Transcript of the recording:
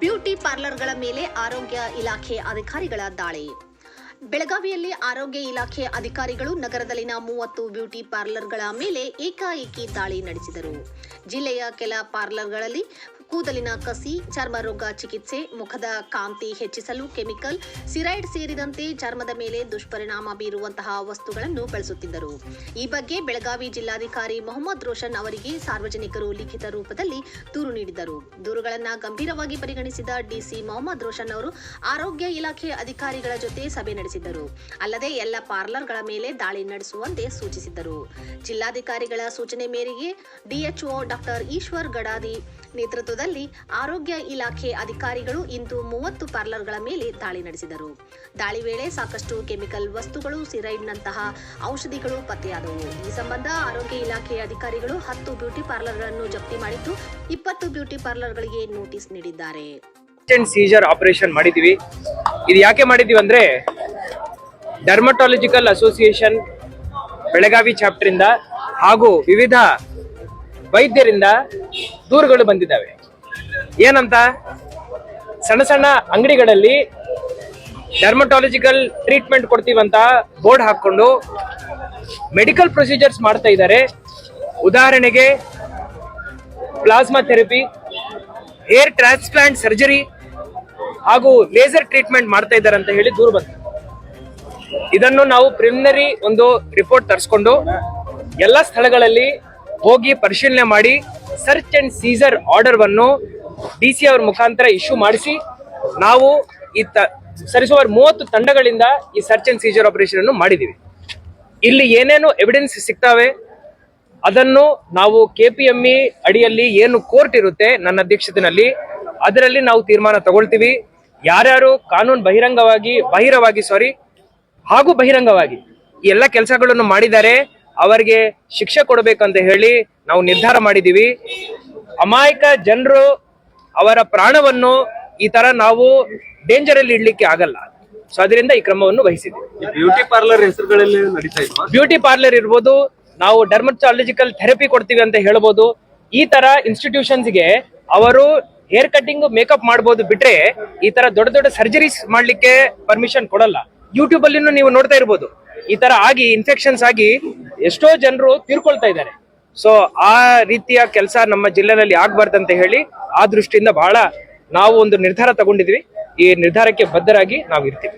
Beauty ಪಾರ್ಲರ್ಗಳ ಮೇಲೆ ಆರೋಗ್ಯ ಇಲಾಖೆ ಅಧಿಕಾರಿಗಳ ದಾಳಿ. ಬೆಳಗಾವಿಯಲ್ಲಿ ಆರೋಗ್ಯ ಇಲಾಖೆ ಅಧಿಕಾರಿಗಳು ನಗರದಲ್ಲಿನ 30 ಬ್ಯೂಟಿ ಪಾರ್ಲರ್ಗಳ ಮೇಲೆ ಏಕಾಏಕಿ ದಾಳಿ ನಡೆಸಿದರು. ಜಿಲ್ಲೆಯ ಕೆಲ ಪಾರ್ಲರ್ಗಳಲ್ಲಿ ಕೂದಲಿನ ಕಸಿ, ಚರ್ಮ ರೋಗ ಚಿಕಿತ್ಸೆ, ಮುಖದ ಕಾಂತಿ ಹೆಚ್ಚಿಸಲು ಕೆಮಿಕಲ್, ಸಿರೈಡ್ ಸೇರಿದಂತೆ ಚರ್ಮದ ಮೇಲೆ ದುಷ್ಪರಿಣಾಮ ಬೀರುವಂತಹ ವಸ್ತುಗಳನ್ನು ಬಳಸುತ್ತಿದ್ದರು. ಈ ಬಗ್ಗೆ ಬೆಳಗಾವಿ ಜಿಲ್ಲಾಧಿಕಾರಿ ಮೊಹಮ್ಮದ್ ರೋಷನ್ ಅವರಿಗೆ ಸಾರ್ವಜನಿಕರು ಲಿಖಿತ ರೂಪದಲ್ಲಿ ದೂರು ನೀಡಿದರು. ದೂರುಗಳನ್ನು ಗಂಭೀರವಾಗಿ ಪರಿಗಣಿಸಿದ ಡಿಸಿ ಮೊಹಮ್ಮದ್ ರೋಷನ್ ಅವರು ಆರೋಗ್ಯ ಇಲಾಖೆ ಅಧಿಕಾರಿಗಳ ಜೊತೆ ಸಭೆ ನಡೆಸಿದ್ದರು. ಅಲ್ಲದೆ ಎಲ್ಲ ಪಾರ್ಲರ್ಗಳ ಮೇಲೆ ದಾಳಿ ನಡೆಸುವಂತೆ ಸೂಚಿಸಿದ್ದರು. ಜಿಲ್ಲಾಧಿಕಾರಿಗಳ ಸೂಚನೆ ಮೇರೆಗೆ ಡಿಎಚ್ಒ ಡಾಕ್ಟರ್ ಈಶ್ವರ್ ಗಡಾದಿ ನೇತೃತ್ವದಲ್ಲಿ ಆರೋಗ್ಯ ಇಲಾಖೆ ಅಧಿಕಾರಿಗಳು ಇಂದು 30 ಪಾರ್ಲರ್ಗಳ ಮೇಲೆ ದಾಳಿ ನಡೆಸಿದರು. ದಾಳಿ ವೇಳೆ ಸಾಕಷ್ಟು ಕೆಮಿಕಲ್ ವಸ್ತುಗಳು, ಸಿರೈಡ್ನಂತಹ ಔಷಧಿಗಳು ಪತ್ತೆಯಾದವು. ಈ ಸಂಬಂಧ ಆರೋಗ್ಯ ಇಲಾಖೆ ಅಧಿಕಾರಿಗಳು 10 ಬ್ಯೂಟಿ ಪಾರ್ಲರ್ಗಳನ್ನು ಜಪ್ತಿ ಮಾಡಿದ್ದು 20 ಬ್ಯೂಟಿ ಪಾರ್ಲರ್ಗಳಿಗೆ ನೋಟಿಸ್ ನೀಡಿದ್ದಾರೆ. ಸೀಜರ್ ಆಪರೇಷನ್ ಮಾಡಿದೀವಿ. ಇದು ಯಾಕೆ ಮಾಡಿದೀವಿ ಅಂದ್ರೆ ಡರ್ಮಟಾಲಜಿಕಲ್ ಅಸೋಸಿಯೇಷನ್ ಬೆಳಗಾವಿ ಚಾಪ್ಟರ್ ಇಂದ ಹಾಗೂ ವಿವಿಧ ವೈದ್ಯರಿಂದ ದೂರುಗಳು ಬಂದಿದ್ದಾವೆ. ಏನಂತ, ಸಣ್ಣ ಸಣ್ಣ ಅಂಗಡಿಗಳಲ್ಲಿ ಡರ್ಮಟಾಲಜಿಕಲ್ ಟ್ರೀಟ್ಮೆಂಟ್ ಕೊಡ್ತೀವಂತ ಬೋರ್ಡ್ ಹಾಕೊಂಡು ಮೆಡಿಕಲ್ ಪ್ರೊಸೀಜರ್ಸ್ ಮಾಡ್ತಾ ಇದ್ದಾರೆ. ಉದಾಹರಣೆಗೆ plasma therapy, hair transplant surgery ಹಾಗೂ ಲೇಸರ್ ಟ್ರೀಟ್ಮೆಂಟ್ ಮಾಡ್ತಾ ಇದ್ದಾರೆ ಅಂತ ಹೇಳಿ ದೂರು ಬಂತು. ಇದನ್ನು ನಾವು ಪ್ರಿಲಿಮಿನರಿ ಒಂದು ರಿಪೋರ್ಟ್ ತರಿಸ್ಕೊಂಡು ಎಲ್ಲ ಸ್ಥಳಗಳಲ್ಲಿ ಹೋಗಿ ಪರಿಶೀಲನೆ ಮಾಡಿ ಸರ್ಚ್ ಅಂಡ್ ಸೀಸರ್ ಆರ್ಡರ್ ವನ್ನು ಡಿಸಿ ಅವರ ಮುಖಾಂತರ ಇಶ್ಯೂ ಮಾಡಿಸಿ ನಾವು ಸರಿಸುಮಾರು 30 ತಂಡಗಳಿಂದ ಈ ಸರ್ಚ್ ಅಂಡ್ ಸೀಜರ್ ಆಪರೇಷನ್ ಅನ್ನು ಮಾಡಿದೀವಿ. ಇಲ್ಲಿ ಏನೇನು ಎವಿಡೆನ್ಸ್ ಸಿಗ್ತಾವೆ ಅದನ್ನು ನಾವು KPME ಅಡಿಯಲ್ಲಿ ಏನು ಕೋರ್ಟ್ ಇರುತ್ತೆ ನನ್ನ ಅಧ್ಯಕ್ಷತೆಯಲ್ಲಿ, ಅದರಲ್ಲಿ ನಾವು ತೀರ್ಮಾನ ತಗೊಳ್ತೀವಿ. ಯಾರ್ಯಾರು ಕಾನೂನು ಬಹಿರಂಗವಾಗಿ ಈ ಎಲ್ಲ ಕೆಲಸಗಳನ್ನು ಮಾಡಿದ್ದಾರೆ ಅವರಿಗೆ ಶಿಕ್ಷೆ ಕೊಡಬೇಕಂತ ಹೇಳಿ ನಾವು ನಿರ್ಧಾರ ಮಾಡಿದೀವಿ. ಅಮಾಯಕ ಜನರು ಅವರ ಪ್ರಾಣವನ್ನು ಈ ತರ ನಾವು ಡೇಂಜರ್ ಅಲ್ಲಿ ಇಡ್ಲಿಕ್ಕೆ ಆಗಲ್ಲ. ಸೊ ಅದರಿಂದ ಈ ಕ್ರಮವನ್ನು ವಹಿಸಿದ್ವಿ. ಬ್ಯೂಟಿ ಪಾರ್ಲರ್ ಹೆಸರುಗಳಲ್ಲಿ ನಡೀತಾ ಇದೆ. ಬ್ಯೂಟಿ ಪಾರ್ಲರ್ ಇರ್ಬೋದು, ನಾವು ಡರ್ಮಟಾಲಜಿಕಲ್ ಥೆರಪಿ ಕೊಡ್ತೀವಿ ಅಂತ ಹೇಳ್ಬೋದು. ಈ ತರ ಇನ್ಸ್ಟಿಟ್ಯೂಷನ್ಸ್ಗೆ ಅವರು ಹೇರ್ ಕಟಿಂಗ್, ಮೇಕಪ್ ಮಾಡ್ಬೋದು ಬಿಟ್ರೆ ಈ ತರ ದೊಡ್ಡ ದೊಡ್ಡ ಸರ್ಜರೀಸ್ ಮಾಡ್ಲಿಕ್ಕೆ ಪರ್ಮಿಷನ್ ಕೊಡಲ್ಲ. ಯೂಟ್ಯೂಬ್ ಅಲ್ಲಿ ನೀವು ನೋಡ್ತಾ ಇರ್ಬೋದು, ಈ ತರ ಆಗಿ ಇನ್ಫೆಕ್ಷನ್ಸ್ ಆಗಿ ಎಷ್ಟೋ ಜನರು ತೀರ್ಕೊಳ್ತಾ ಇದ್ದಾರೆ. ಸೊ ಆ ರೀತಿಯ ಕೆಲಸ ನಮ್ಮ ಜಿಲ್ಲೆನಲ್ಲಿ ಆಗ್ಬಾರ್ದಂತ ಹೇಳಿ ಆ ದೃಷ್ಟಿಯಿಂದ ಬಹಳ ನಾವು ಒಂದು ನಿರ್ಧಾರ ತಗೊಂಡಿದ್ವಿ. ಈ ನಿರ್ಧಾರಕ್ಕೆ ಬದ್ಧರಾಗಿ ನಾವು ಇರ್ತೀವಿ.